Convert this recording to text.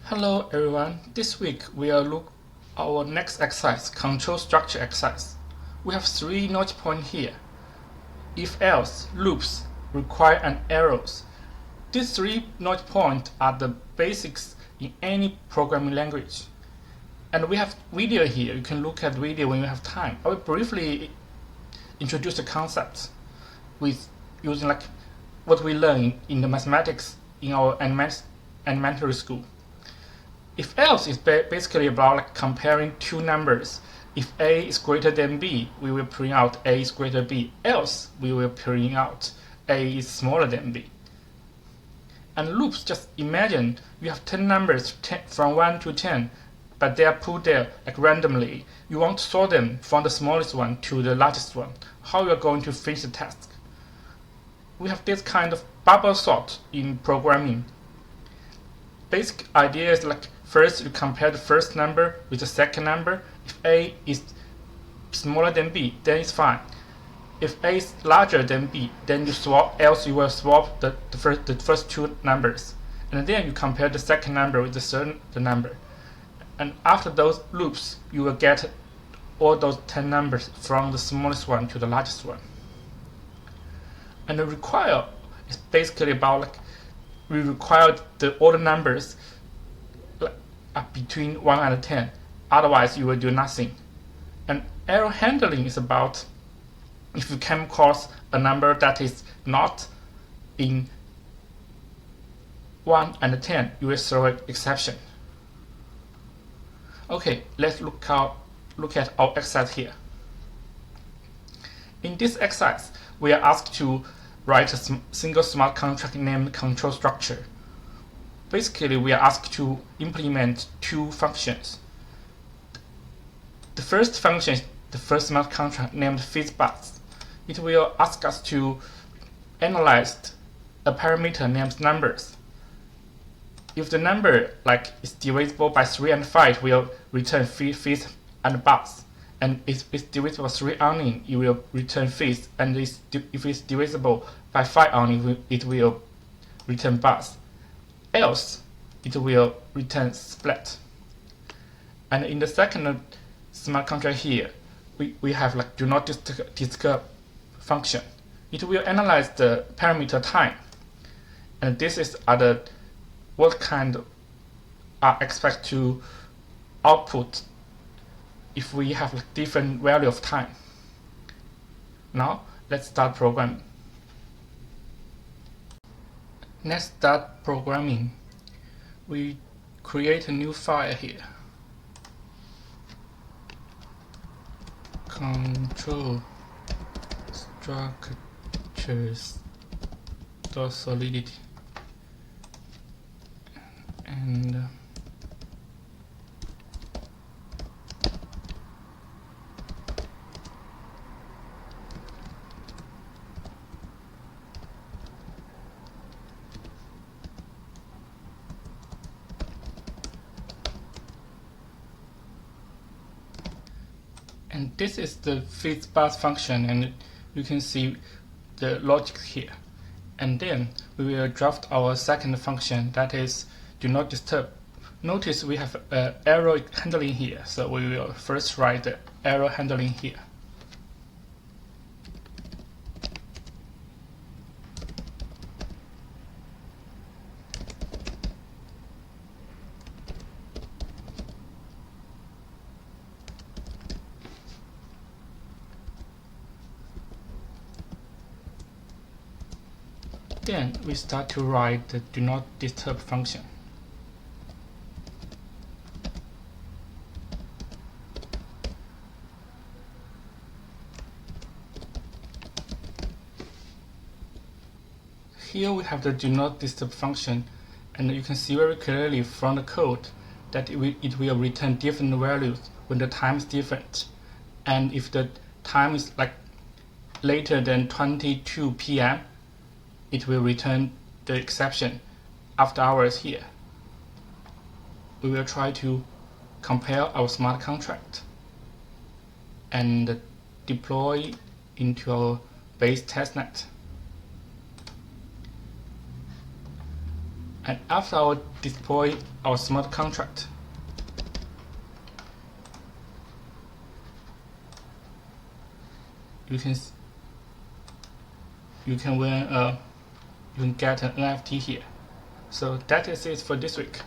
Hello everyone, this week we'll look our next exercise, control structure exercise. We have three note points here. If else, loops, require and arrows. These three note points are the basics in any programming language. And we have video here, you can look at video when you have time. I will briefly introduce the concepts with using like what we learn in the mathematics in our elementary school. If else is basically about like comparing two numbers. If A is greater than B, we will print out A is greater than B. Else, we will print out A is smaller than B. And loops, just imagine you have 10 numbers from 1 to 10, but they are put there like randomly. You want to sort them from the smallest one to the largest one. How you are going to finish the task? We have this kind of bubble sort in programming. Basic idea is like first you compare the first number with the second number. If A is smaller than B, then it's fine. If A is larger than B, then you swap. Else you will swap the first two numbers, and then you compare the second number with the third number. And after those loops, you will get all those 10 numbers from the smallest one to the largest one. And the require is basically about like we require all the numbers between 1 and 10. Otherwise, you will do nothing. And error handling is about if you come across a number that is not in 1 and 10, you will throw an exception. Okay, let's look at our exercise here. In this exercise, we are asked to write a single smart contract named control structure. Basically, we are asked to implement two functions. The first function is the first smart contract named FizzBuzz. It will ask us to analyze a parameter named numbers. If the number is divisible by 3 and 5, will return fizz and buzz. And if it's divisible by 3 only, it will return fizz. And if it's divisible by 5 only, it will return buzz. Else, it will return split. And in the second smart contract here, we have do not disturb function. It will analyze the parameter time. And this is what kind are expected to output if we have different value of time. Now let's start programming. Let's start programming. We create a new file here. Control structures.solidity. And this is the FizzBuzz function, and you can see the logic here. And then we will draft our second function, that is do not disturb. Notice we have error handling here, so we will first write the error handling here. Then we start to write the do not disturb function. Here we have the do not disturb function, and you can see very clearly from the code that it will return different values when the time is different. And if the time is later than 22 p.m., it will return the exception after hours here. We will try to compare our smart contract and deploy into our base testnet. And after I will deploy our smart contract, you can get an NFT here. So that is it for this week.